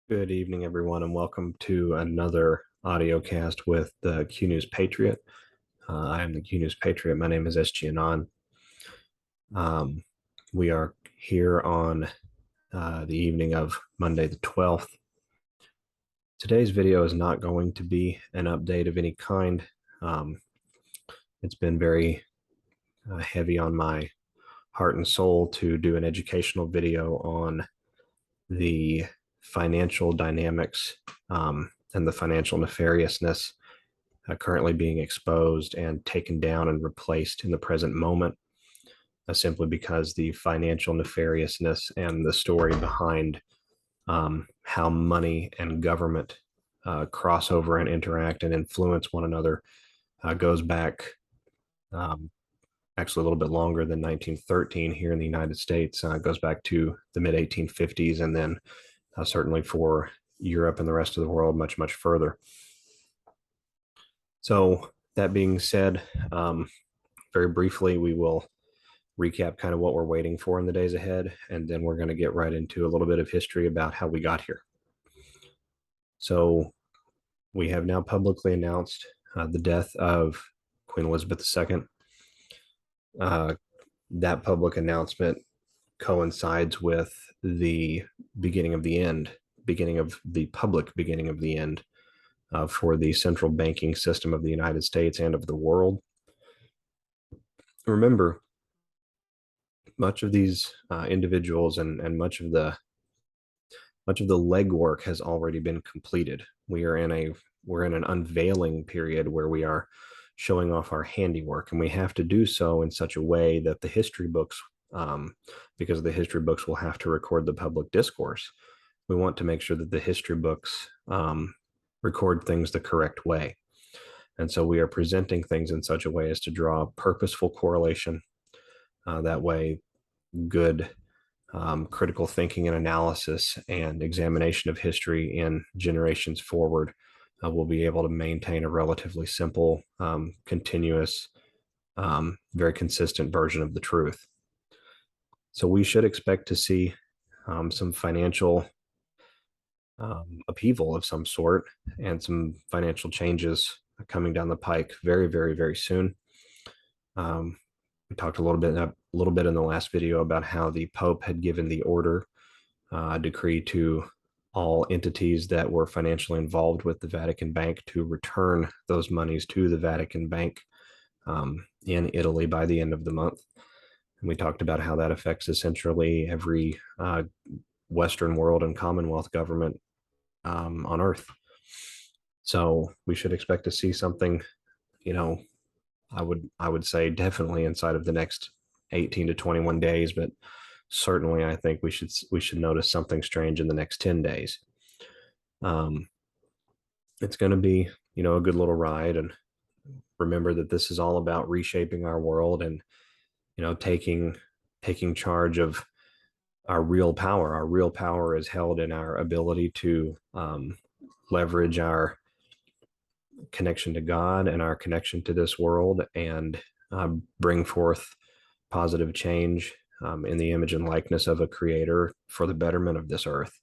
Good evening, everyone, and welcome to another audio cast with the Q News Patriot. I am the Q News Patriot. My name is SGAnon. We are here on the evening of Monday the 12th. Today's video is not going to be an update of any kind. It's been very heavy on my heart and soul to do an educational video on the financial dynamics and the financial nefariousness currently being exposed and taken down and replaced in the present moment, simply because the financial nefariousness and the story behind how money and government cross over and interact and influence one another goes back actually a little bit longer than 1913 here in the United States. It goes back to the mid 1850s, and then certainly for Europe and the rest of the world, much, much further. So that being said, very briefly, we will recap kind of what we're waiting for in the days ahead, and then we're going to get right into a little bit of history about how we got here. So we have now publicly announced the death of Queen Elizabeth II. That public announcement coincides with the beginning of the end, beginning of the public beginning of the end for the central banking system of the United States and of the world. Remember, much of these individuals and much of the legwork has already been completed. We're in an unveiling period where we are showing off our handiwork, and we have to do so in such a way that the history books, because the history books will have to record the public discourse, we want to make sure that the history books record things the correct way. And so we are presenting things in such a way as to draw purposeful correlation. That way, good critical thinking and analysis and examination of history in generations forward will be able to maintain a relatively simple, continuous, very consistent version of the truth. So we should expect to see some financial upheaval of some sort and some financial changes coming down the pike very, very, very soon. We talked a little bit in the last video about how the Pope had given the order, decree to all entities that were financially involved with the Vatican Bank to return those monies to the Vatican Bank in Italy by the end of the month. And we talked about how that affects essentially every Western world and Commonwealth government on Earth. So we should expect to see something, I would say definitely inside of the next 18 to 21 days, but certainly I think we should notice something strange in the next 10 days. It's going to be, a good little ride, and remember that this is all about reshaping our world and, taking charge of our real power. Our real power is held in our ability to leverage our connection to God and our connection to this world and bring forth positive change in the image and likeness of a creator for the betterment of this earth.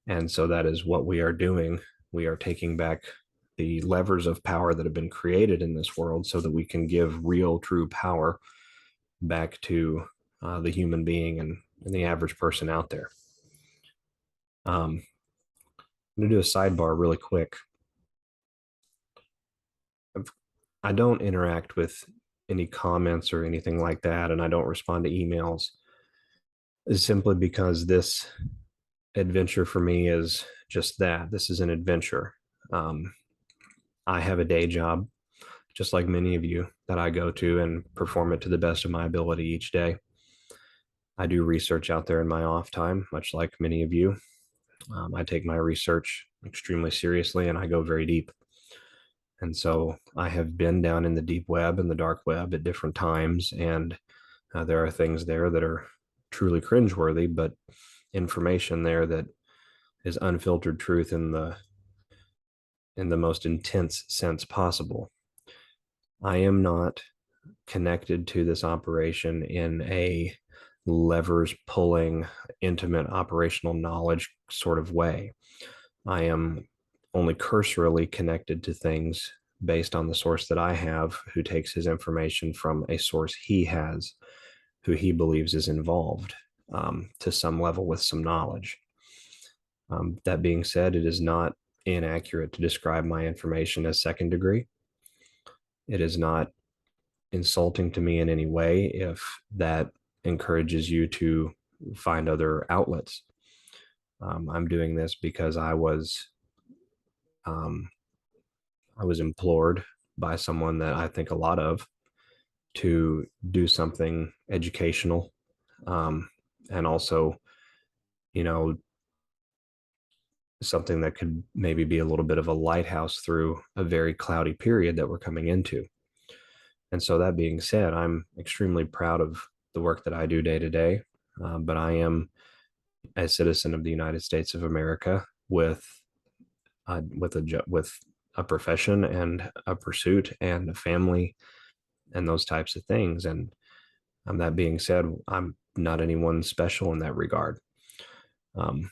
And so that is what we are doing. We are taking back the levers of power that have been created in this world so that we can give real, true power back to the human being and the average person out there. I'm going to do a sidebar really quick. I don't interact with any comments or anything like that, and I don't respond to emails, is simply because this adventure for me is just that. This is an adventure. I have a day job, just like many of you, that I go to and perform it to the best of my ability each day. I do research out there in my off time, much like many of you. I take my research extremely seriously, and I go very deep. And so I have been down in the deep web and the dark web at different times, and there are things there that are truly cringeworthy, but information there that is unfiltered truth in the most intense sense possible. I am not connected to this operation in a levers pulling, intimate operational knowledge sort of way. I am only cursorily connected to things based on the source that I have, who takes his information from a source he has, who he believes is involved to some level with some knowledge. That being said, it is not inaccurate to describe my information as second degree. It is not insulting to me in any way if that encourages you to find other outlets. I'm doing this because um, I was implored by someone that I think a lot of to do something educational, and also, you know, something that could maybe be a little bit of a lighthouse through a very cloudy period that we're coming into. And so, that being said, I'm extremely proud of the work that I do day to day, but I am a citizen of the United States of America with a profession and a pursuit and a family and those types of things. And that being said, I'm not anyone special in that regard. Um,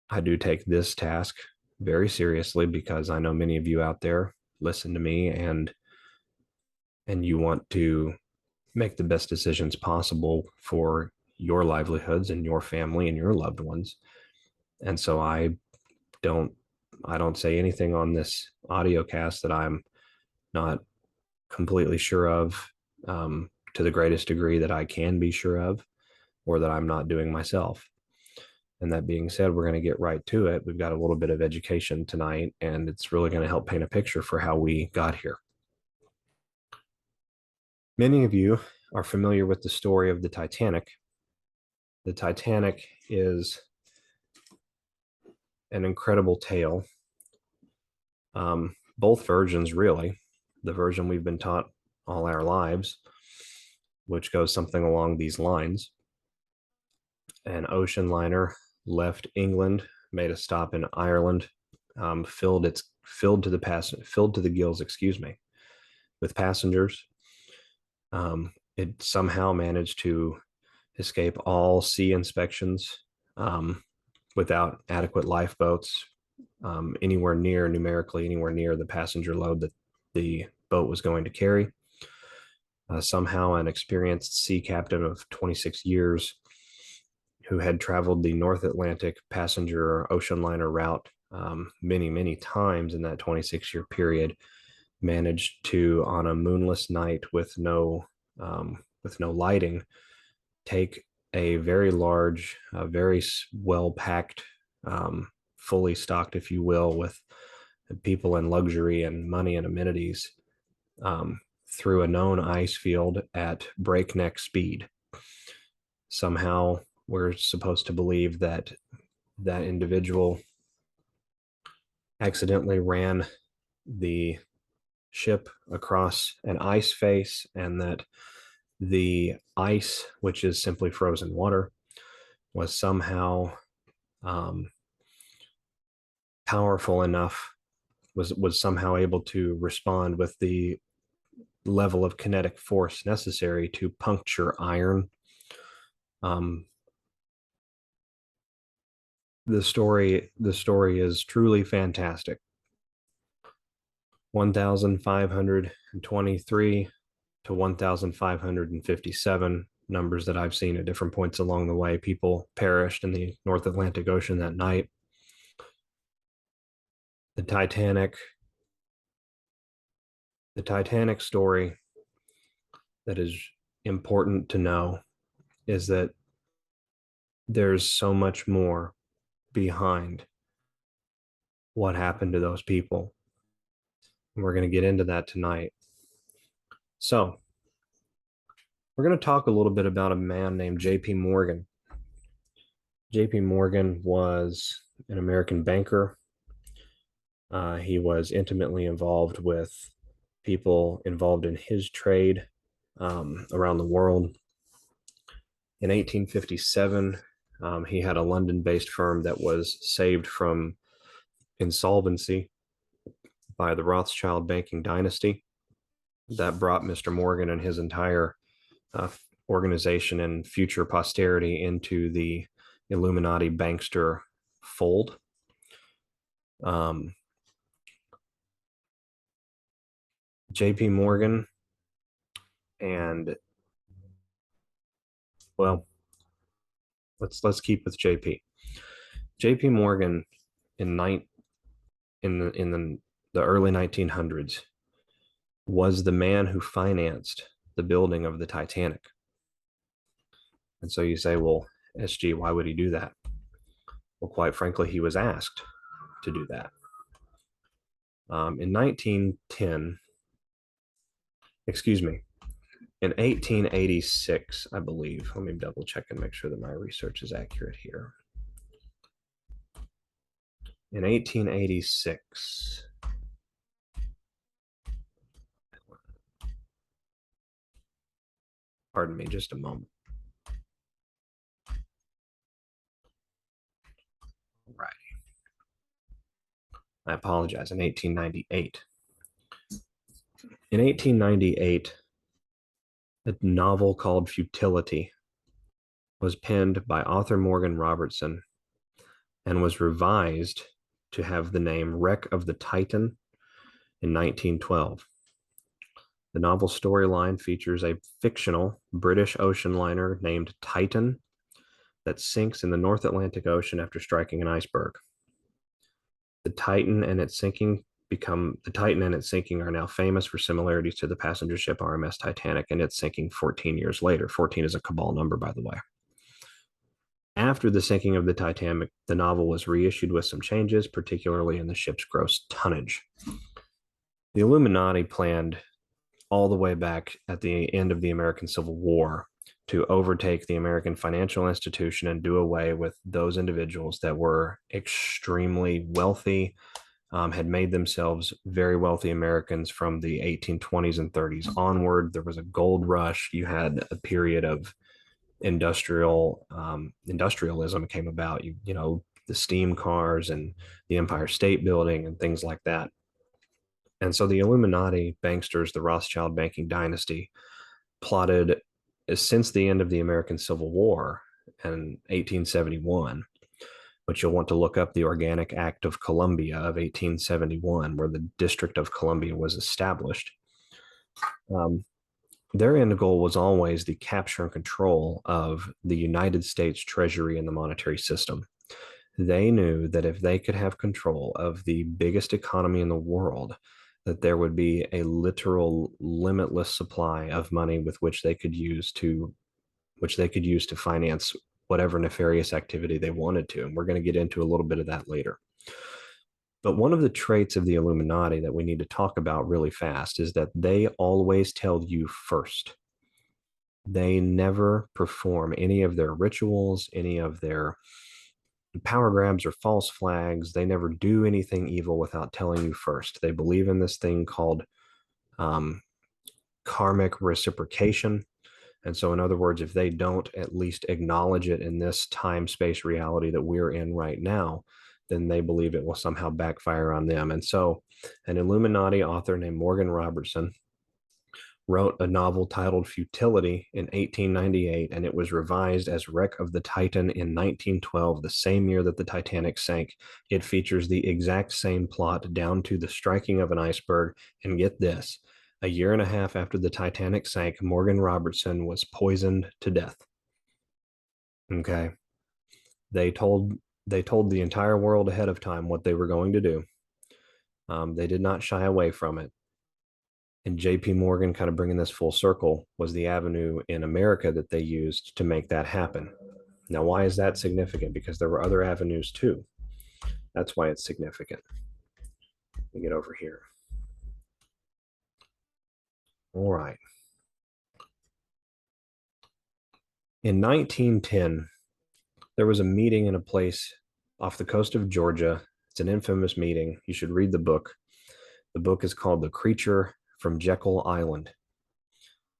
I do take this task very seriously because I know many of you out there listen to me, and you want to make the best decisions possible for your livelihoods and your family and your loved ones. And so don't I don't say anything on this audio cast that I'm not completely sure of, to the greatest degree that I can be sure of, or that I'm not doing myself. And that being said, we're going to get right to it. We've got a little bit of education tonight, and it's really going to help paint a picture for how we got here. Many of you are familiar with the story of the Titanic. The Titanic is an incredible tale. Both versions, really. The version we've been taught all our lives, which goes something along these lines. An ocean liner left England, made a stop in Ireland, filled to the gills, with passengers. It somehow managed to escape all sea inspections, without adequate lifeboats, numerically anywhere near the passenger load that the boat was going to carry. Somehow an experienced sea captain of 26 years who had traveled the North Atlantic passenger ocean liner route many, many times in that 26-year period, managed to, on a moonless night with no lighting, take a very large, very well packed, fully stocked, if you will, with people and luxury and money and amenities, through a known ice field at breakneck speed. Somehow, we're supposed to believe that that individual accidentally ran the ship across an ice face, and that the ice, which is simply frozen water, was somehow powerful enough, was somehow able to respond with the level of kinetic force necessary to puncture iron. The story is truly fantastic. 1,523 to 1,557 numbers that I've seen at different points along the way. People perished in the North Atlantic Ocean that night. The Titanic story that is important to know is that there's so much more behind what happened to those people. And we're going to get into that tonight. So, we're going to talk a little bit about a man named J.P. Morgan. J.P. Morgan was an American banker. He was intimately involved with people involved in his trade around the world. In 1857, he had a London-based firm that was saved from insolvency by the Rothschild banking dynasty. That brought Mr. Morgan and his entire organization and future posterity into the Illuminati bankster fold. JP Morgan and, well, let's keep with JP. JP Morgan in the early 1900s was the man who financed the building of the Titanic. And so you say, well, SG, why would he do that? Well, quite frankly, he was asked to do that. In 1910, excuse me, in 1886, I believe, let me double check and make sure that my research is accurate here. In 1886, pardon me just a moment. Right. I apologize, in 1898. In 1898, a novel called Futility was penned by author Morgan Robertson and was revised to have the name Wreck of the Titan in 1912. The novel storyline features a fictional British ocean liner named Titan that sinks in the North Atlantic Ocean after striking an iceberg. The Titan and its sinking are now famous for similarities to the passenger ship RMS Titanic and its sinking 14 years later. 14 is a cabal number, by the way. After the sinking of the Titanic, the novel was reissued with some changes, particularly in the ship's gross tonnage. The Illuminati planned all the way back at the end of the American Civil War to overtake the American financial institution and do away with those individuals that were extremely wealthy, had made themselves very wealthy Americans from the 1820s and 30s onward. There was a gold rush. You had a period of industrialism came about. You know, the steam cars and the Empire State Building and things like that. And so the Illuminati banksters, the Rothschild banking dynasty, plotted since the end of the American Civil War in 1871, but you'll want to look up the Organic Act of Columbia of 1871, where the District of Columbia was established. Their end goal was always the capture and control of the United States Treasury and the monetary system. They knew that if they could have control of the biggest economy in the world, that there would be a literal limitless supply of money with which they could use to finance whatever nefarious activity they wanted to. And we're going to get into a little bit of that later. But one of the traits of the Illuminati that we need to talk about really fast is that they always tell you first. They never perform any of their rituals, any of their power grabs or false flags. They never do anything evil without telling you first. They believe in this thing called karmic reciprocation. And so, in other words, if they don't at least acknowledge it in this time-space reality that we're in right now, then they believe it will somehow backfire on them. And so an Illuminati author named Morgan Robertson wrote a novel titled Futility in 1898, and it was revised as Wreck of the Titan in 1912, the same year that the Titanic sank. It features the exact same plot down to the striking of an iceberg. And get this, a year and a half after the Titanic sank, Morgan Robertson was poisoned to death. Okay. They told the entire world ahead of time what they were going to do. They did not shy away from it. And JP Morgan, kind of bringing this full circle, was the avenue in America that they used to make that happen. Now, why is that significant? Because there were other avenues too. That's why it's significant. Let me get over here. All right. In 1910, there was a meeting in a place off the coast of Georgia. It's an infamous meeting. You should read the book. The book is called The Creature from Jekyll Island.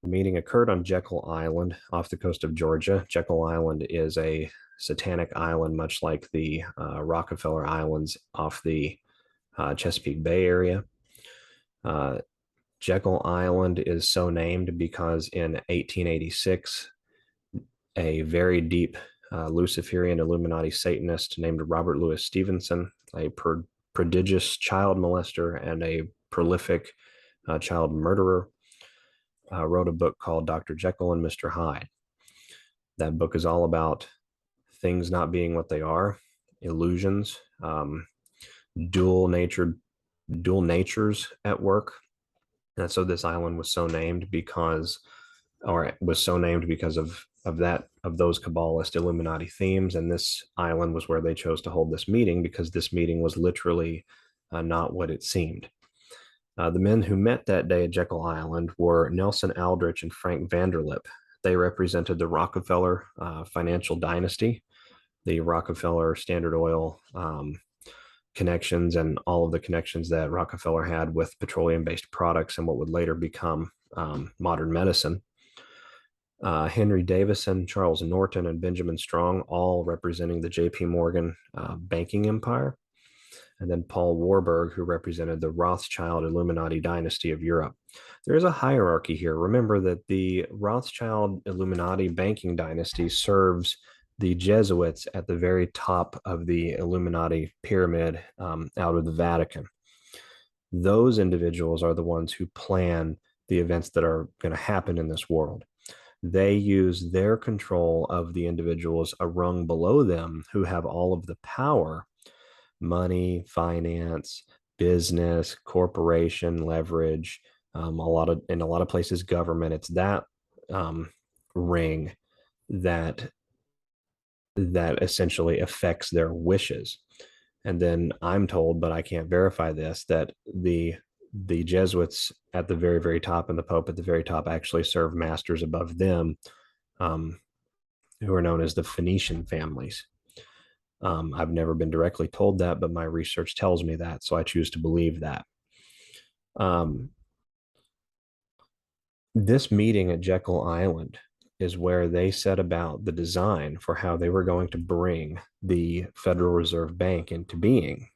The meeting occurred on Jekyll Island off the coast of Georgia. Jekyll Island is a satanic island, much like the Rockefeller Islands off the Chesapeake Bay area. Jekyll Island is so named because in 1886, a very deep Luciferian Illuminati Satanist named Robert Louis Stevenson, a prodigious child molester and a prolific child murderer, wrote a book called Dr. Jekyll and Mr. Hyde. That book is all about things not being what they are, illusions, dual natured, dual natures at work. And so this island was so named because, or it was so named because of those Kabbalist Illuminati themes. And this island was where they chose to hold this meeting because this meeting was literally not what it seemed. The men who met that day at Jekyll Island were Nelson Aldrich and Frank Vanderlip. They represented the Rockefeller financial dynasty, the Rockefeller Standard Oil connections, and all of the connections that Rockefeller had with petroleum-based products and what would later become modern medicine. Henry Davison, Charles Norton, and Benjamin Strong, all representing the J.P. Morgan banking empire. And then Paul Warburg, who represented the Rothschild Illuminati dynasty of Europe. There is a hierarchy here. Remember that the Rothschild Illuminati banking dynasty serves the Jesuits at the very top of the Illuminati pyramid out of the Vatican. Those individuals are the ones who plan the events that are going to happen in this world. They use their control of the individuals a rung below them who have all of the power, money, finance, business, corporation, leverage, in a lot of places, government. It's that ring that essentially affects their wishes. And then I'm told, but I can't verify this, that the Jesuits at the very, very top and the Pope at the very top actually serve masters above them, who are known as the Phoenician families. I've never been directly told that, but my research tells me that, so I choose to believe that. This meeting at Jekyll Island is where they set about the design for how they were going to bring the Federal Reserve Bank into being.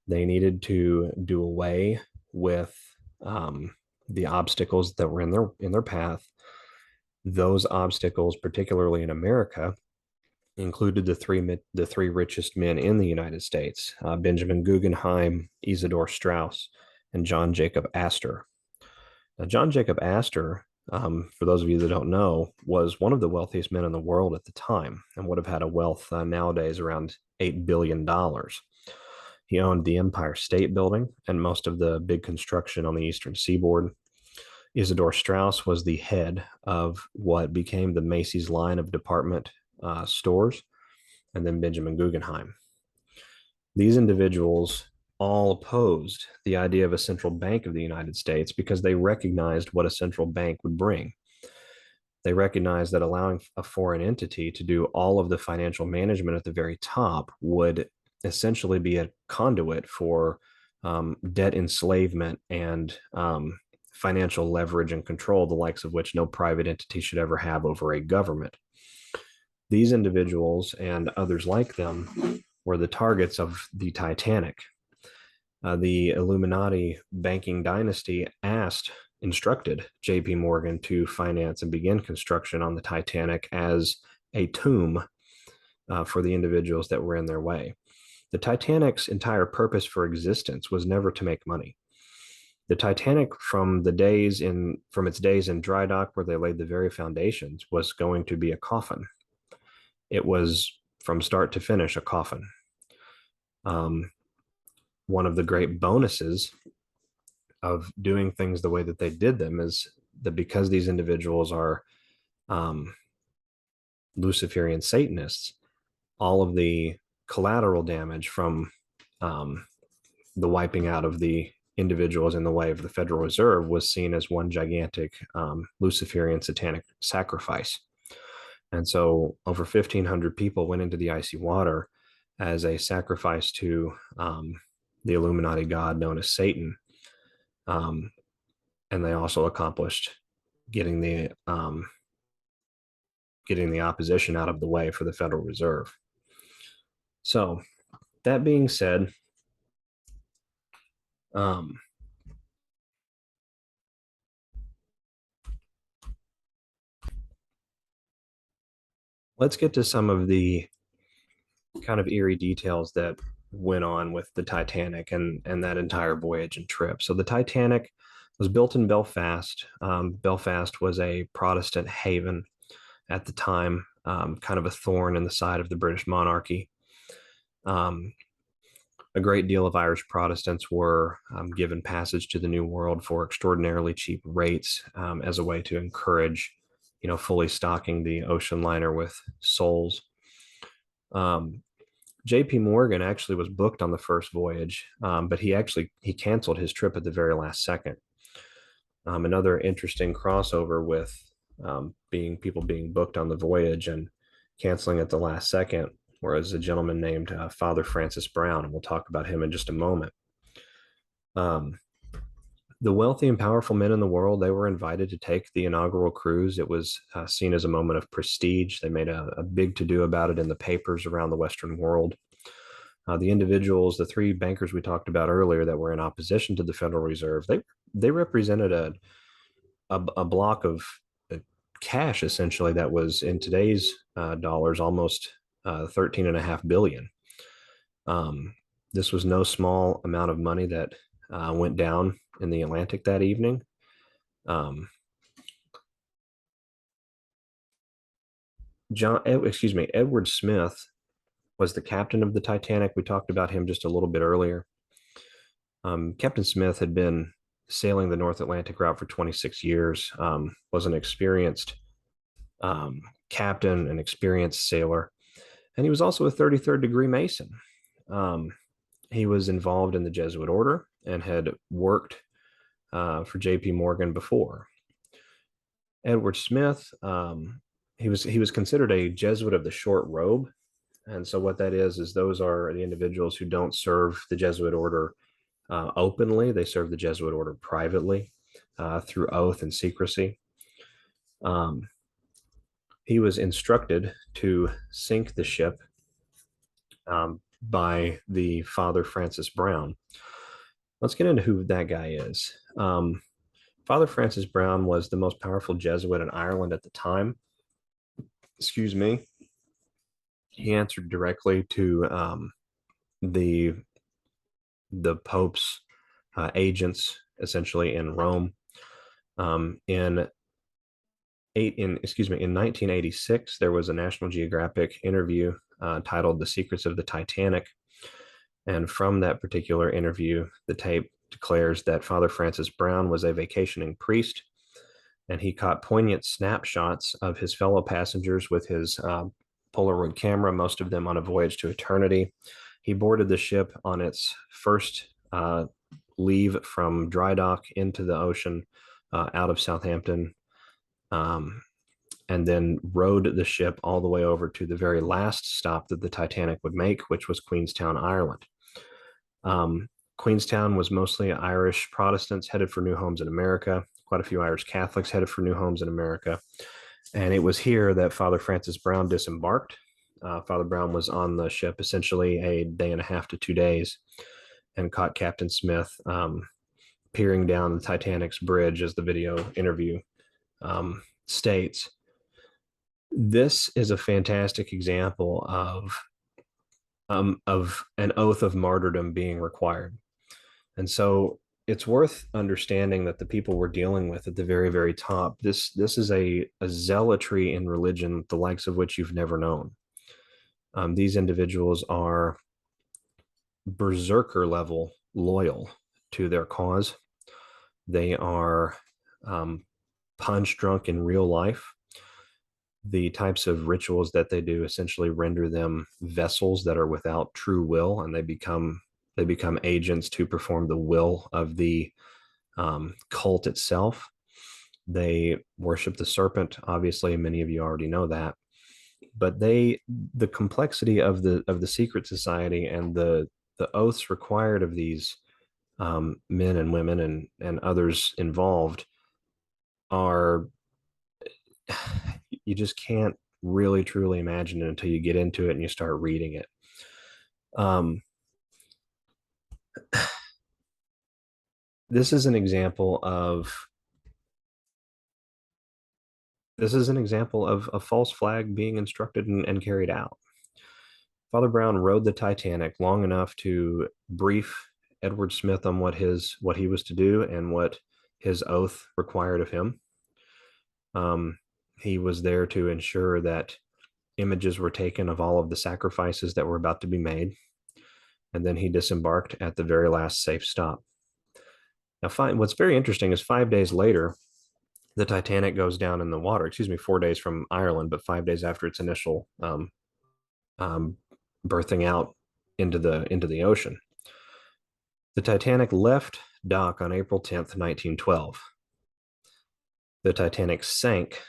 They needed to do away with the obstacles that were in their path. Those obstacles, particularly in America, included the three richest men in the United States: Benjamin Guggenheim, Isidor Straus, and John Jacob Astor. Now, John Jacob Astor, for those of you that don't know, was one of the wealthiest men in the world at the time and would have had a wealth nowadays around $8 billion. He owned the Empire State Building and most of the big construction on the Eastern Seaboard. Isidor Straus was the head of what became the Macy's line of department stores, and then Benjamin Guggenheim. These individuals all opposed the idea of a central bank of the United States because they recognized what a central bank would bring. They recognized that allowing a foreign entity to do all of the financial management at the very top would essentially be a conduit for debt enslavement and financial leverage and control, the likes of which no private entity should ever have over a government. These individuals and others like them were the targets of the Titanic. The Illuminati banking dynasty instructed J.P. Morgan to finance and begin construction on the Titanic as a tomb for the individuals that were in their way. The Titanic's entire purpose for existence was never to make money. The Titanic, from its days in dry dock where they laid the very foundations, was going to be a coffin. It was, from start to finish, a coffin. One of the great bonuses of doing things the way that they did them is that because these individuals are Luciferian Satanists, all of the collateral damage from the wiping out of the individuals in the way of the Federal Reserve was seen as one gigantic Luciferian satanic sacrifice. And so over 1,500 people went into the icy water as a sacrifice to the Illuminati god known as Satan. And they also accomplished getting the opposition out of the way for the Federal Reserve. So that being said, let's get to some of the kind of eerie details that went on with the Titanic and that entire voyage and trip. So the Titanic was built in Belfast. Belfast was a Protestant haven at the time, kind of a thorn in the side of the British monarchy. Um, a great deal of Irish Protestants were given passage to the New World for extraordinarily cheap rates as a way to encourage, fully stocking the ocean liner with souls. Um, J.P. Morgan actually was booked on the first voyage, but he canceled his trip at the very last second. Another interesting crossover with people being booked on the voyage and canceling at the last second, whereas a gentleman named Father Francis Brown, and we'll talk about him in just a moment. Um, the wealthy and powerful men in the world, they were invited to take the inaugural cruise. It was seen as a moment of prestige. They made a big to-do about it in the papers around the Western world. The individuals, the three bankers we talked about earlier that were in opposition to the Federal Reserve, they represented a block of cash essentially that was in today's dollars almost 13.5 billion. This was no small amount of money that went down in the Atlantic that evening. Edward Smith was the captain of the Titanic. We talked about him just a little bit earlier. Captain Smith had been sailing the North Atlantic route for 26 years, was an experienced captain, an experienced sailor, and he was also a 33rd degree Mason. He was involved in the Jesuit order and had worked for J.P. Morgan before. Edward Smith, he was considered a Jesuit of the short robe, and so what that is those are the individuals who don't serve the Jesuit order openly. They serve the Jesuit order privately through oath and secrecy. He was instructed to sink the ship by the Father Francis Brown. Let's get into who that guy is. Father Francis Brown was the most powerful Jesuit in Ireland at the time. Excuse me. He answered directly to the Pope's agents, essentially in Rome. In 1986, there was a National Geographic interview titled "The Secrets of the Titanic," and from that particular interview, the tape declares that Father Francis Brown was a vacationing priest, and he caught poignant snapshots of his fellow passengers with his Polaroid camera, most of them on a voyage to eternity. He boarded the ship on its first leave from dry dock into the ocean out of Southampton, and then rowed the ship all the way over to the very last stop that the Titanic would make, which was Queenstown, Ireland. Queenstown was mostly Irish Protestants headed for new homes in America, quite a few Irish Catholics headed for new homes in America. And it was here that Father Francis Brown disembarked. Father Brown was on the ship essentially a day and a half to 2 days and caught Captain Smith peering down the Titanic's bridge, as the video interview states. This is a fantastic example of an oath of martyrdom being required. And so it's worth understanding that the people we're dealing with at the very, very top, this is a zealotry in religion, the likes of which you've never known. These individuals are berserker level loyal to their cause. They are punch drunk in real life. The types of rituals that they do essentially render them vessels that are without true will, and they become agents to perform the will of the cult itself. They worship the serpent. Obviously, many of you already know that. But the complexity of the secret society and the oaths required of these men and women and others involved are, you just can't really truly imagine it until you get into it and you start reading it. This is an example of This is an example of a false flag being instructed and carried out. Father Brown rode the Titanic long enough to brief Edward Smith on what he was to do and what his oath required of him. He was there to ensure that images were taken of all of the sacrifices that were about to be made, and then he disembarked at the very last safe stop. Now, what's very interesting is 5 days later, the Titanic goes down in the water. Excuse me, 4 days from Ireland, but 5 days after its initial um, birthing out into the ocean. The Titanic left dock on April 10th, 1912. The Titanic sank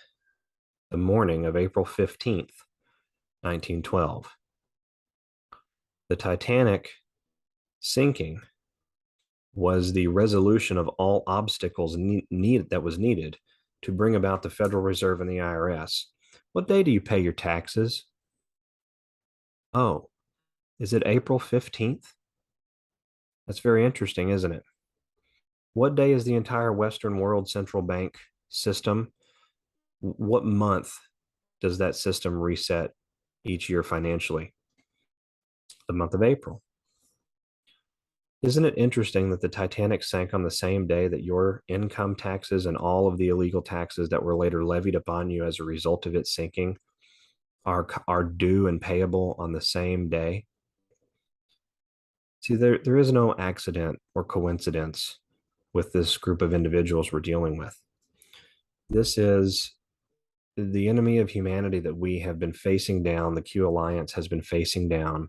the morning of April 15th, 1912. The Titanic sinking was the resolution of all obstacles that was needed to bring about the Federal Reserve and the IRS. What day do you pay your taxes? Oh, is it April 15th? That's very interesting, isn't it? What day is the entire Western world central bank system? What month does that system reset each year financially? The month of April. Isn't it interesting that the Titanic sank on the same day that your income taxes and all of the illegal taxes that were later levied upon you as a result of it sinking are due and payable on the same day? See, there is no accident or coincidence with this group of individuals we're dealing with. This is the enemy of humanity that we have been facing down, the Q Alliance has been facing down,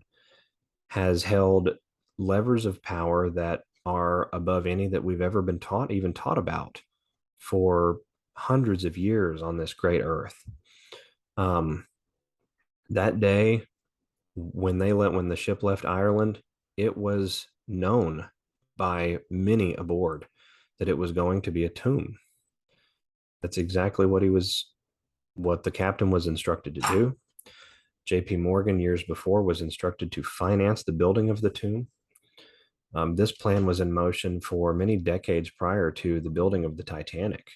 has held levers of power that are above any that we've ever been even taught about for hundreds of years on this great earth. That day, when the ship left Ireland, it was known by many aboard that it was going to be a tomb. That's exactly what the captain was instructed to do. J.P. Morgan, years before, was instructed to finance the building of the tomb. This plan was in motion for many decades prior to the building of the Titanic.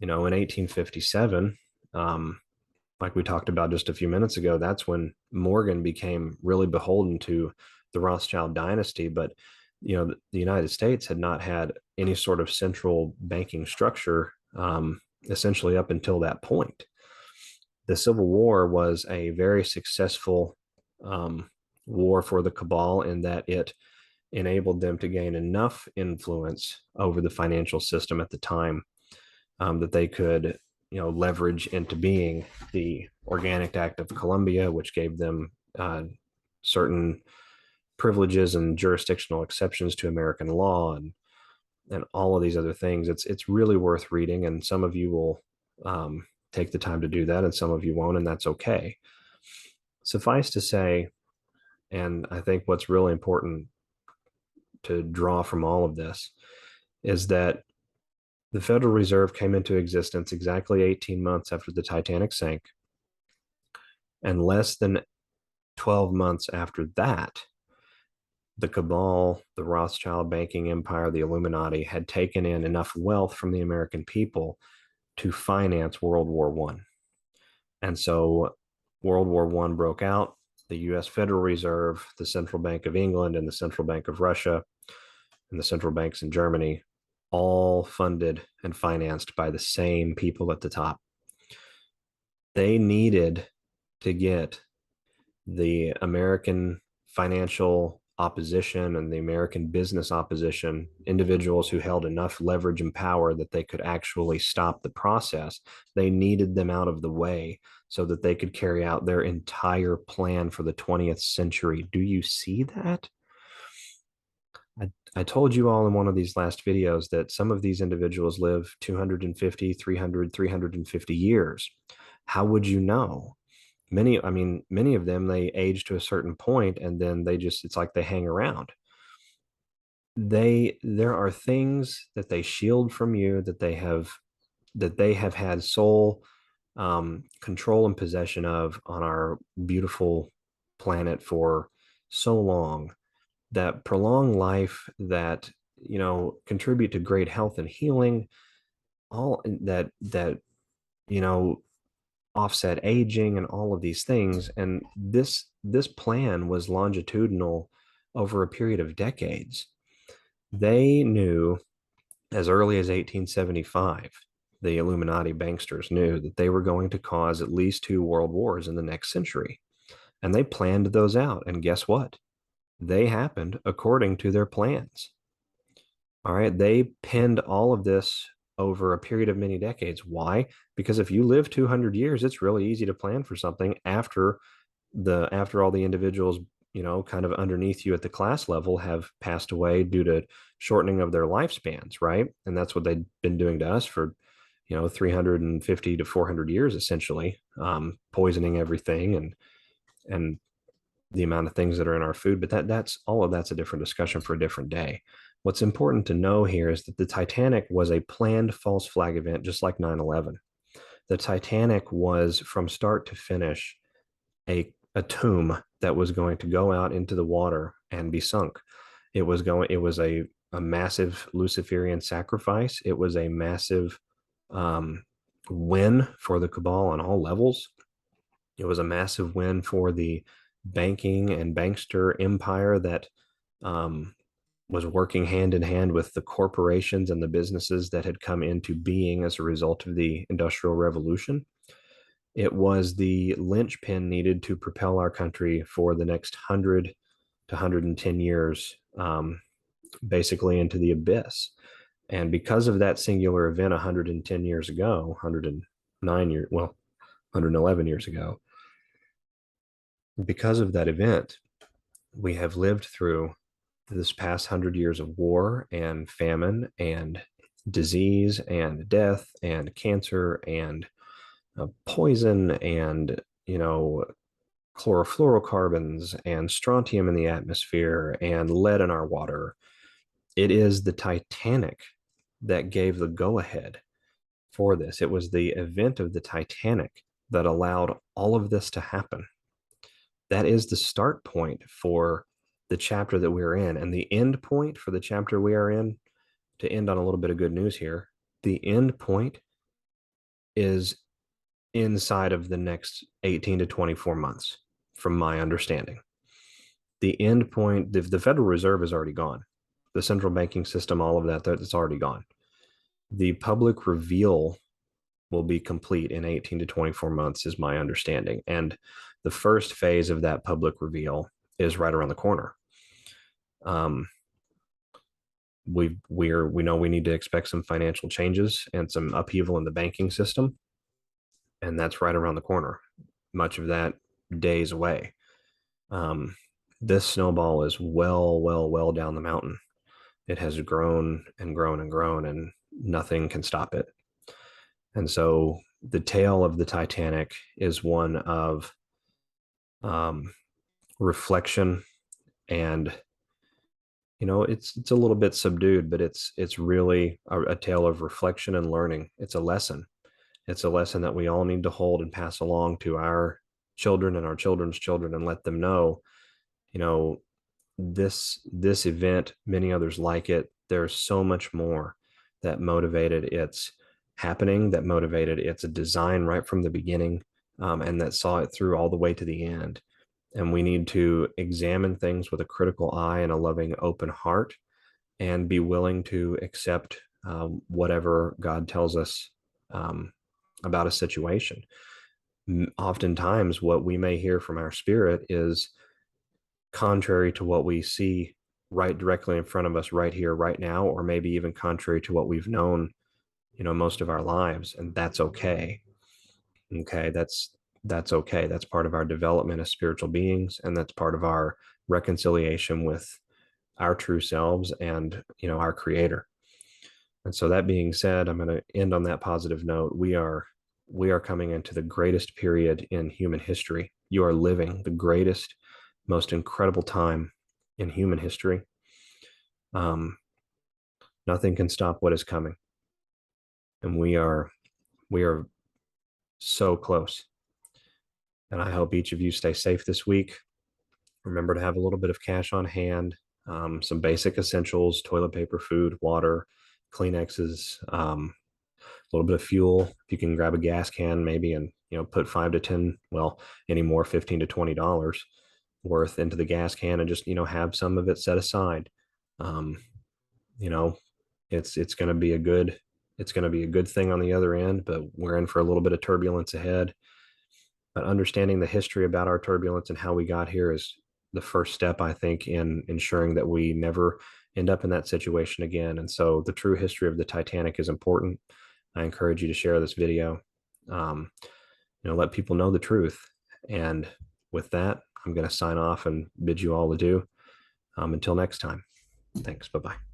In 1857, like we talked about just a few minutes ago, that's when Morgan became really beholden to the Rothschild dynasty. But the United States had not had any sort of central banking structure essentially up until that point. The Civil War was a very successful war for the cabal in that it enabled them to gain enough influence over the financial system at the time that they could leverage into being the Organic Act of Columbia, which gave them certain privileges and jurisdictional exceptions to American law and all of these other things. It's really worth reading, and some of you will take the time to do that, and some of you won't, and that's okay. Suffice to say, and I think what's really important to draw from all of this is that the Federal Reserve came into existence exactly 18 months after the Titanic sank, and less than 12 months after that, the cabal, the Rothschild banking empire, the Illuminati had taken in enough wealth from the American people to finance World War I. And so World War I broke out. The US Federal Reserve, the Central Bank of England, and the Central Bank of Russia, and the central banks in Germany, all funded and financed by the same people at the top. They needed to get the American financial opposition and the American business opposition, individuals who held enough leverage and power that they could actually stop the process. They needed them out of the way so that they could carry out their entire plan for the 20th century. Do you see that? I told you all in one of these last videos that some of these individuals live 250, 300, 350 years. How would you know? Many of them, they age to a certain point and then it's like they hang around. There are things that they shield from you that they have had sole control and possession of on our beautiful planet for so long, that prolong life, that contribute to great health and healing, all that you know, offset aging and all of these things. And this plan was longitudinal over a period of decades. They knew as early as 1875, the Illuminati banksters knew that they were going to cause at least two world wars in the next century. And they planned those out. And guess what? They happened according to their plans. All right. They pinned all of this over a period of many decades. Why? Because if you live 200 years, it's really easy to plan for something after all the individuals, kind of underneath you at the class level have passed away due to shortening of their lifespans, right? And that's what they've been doing to us for 350 to 400 years, essentially, poisoning everything and the amount of things that are in our food. But that's all of that's a different discussion for a different day. What's important to know here is that the Titanic was a planned false flag event, just like 9/11. The Titanic was from start to finish a tomb that was going to go out into the water and be sunk. It was a massive Luciferian sacrifice. It was a massive um, win for the cabal on all levels. It was a massive win for the banking and bankster empire that um, was working hand in hand with the corporations and the businesses that had come into being as a result of the Industrial Revolution. It was the linchpin needed to propel our country for the next 100 to 110 years, basically into the abyss. And because of that singular event 110 years ago, 109 years, well, 111 years ago, because of that event, we have lived through this past 100 years of war and famine and disease and death and cancer and poison and, chlorofluorocarbons and strontium in the atmosphere and lead in our water. It is the Titanic that gave the go ahead for this. It was the event of the Titanic that allowed all of this to happen. That is the start point for the chapter that we're in. And the end point for the chapter we are in, to end on a little bit of good news here, the end point is inside of the next 18 to 24 months, from my understanding. The end point, the Federal Reserve is already gone. The central banking system, all of that's already gone. The public reveal will be complete in 18 to 24 months, is my understanding. And the first phase of that public reveal is right around the corner. We know we need to expect some financial changes and some upheaval in the banking system, and that's right around the corner. Much of that days away. This snowball is well down the mountain. It has grown and grown and grown, and nothing can stop it. And so the tale of the Titanic is one of reflection, and it's a little bit subdued, but it's really a tale of reflection and learning. It's a lesson. It's a lesson that we all need to hold and pass along to our children and our children's children, and let them know, you know, this event, many others like it. There's so much more that motivated its happening, that motivated its design right from the beginning, and that saw it through all the way to the end. And we need to examine things with a critical eye and a loving, open heart, and be willing to accept whatever God tells us about a situation. Oftentimes, what we may hear from our spirit is contrary to what we see right directly in front of us right here, right now, or maybe even contrary to what we've known, most of our lives. And that's okay. Okay. That's okay. That's part of our development as spiritual beings. And that's part of our reconciliation with our true selves and, our creator. And so that being said, I'm going to end on that positive note. We are coming into the greatest period in human history. You are living the greatest, most incredible time in human history. Nothing can stop what is coming, and we are so close. And I hope each of you stay safe this week. Remember to have a little bit of cash on hand, some basic essentials: toilet paper, food, water, Kleenexes, little bit of fuel. If you can grab a gas can maybe and put 5 to 10, well, anymore, $15 to $20 worth into the gas can, and just have some of it set aside. um, you know it's going to be a good thing on the other end, but we're in for a little bit of turbulence ahead. But understanding the history about our turbulence and how we got here is the first step, I think, in ensuring that we never end up in that situation again. And so the true history of the Titanic is important. I encourage you to share this video. um, let people know the truth. And with that, I'm going to sign off and bid you all adieu. Until next time. Thanks. Bye-bye.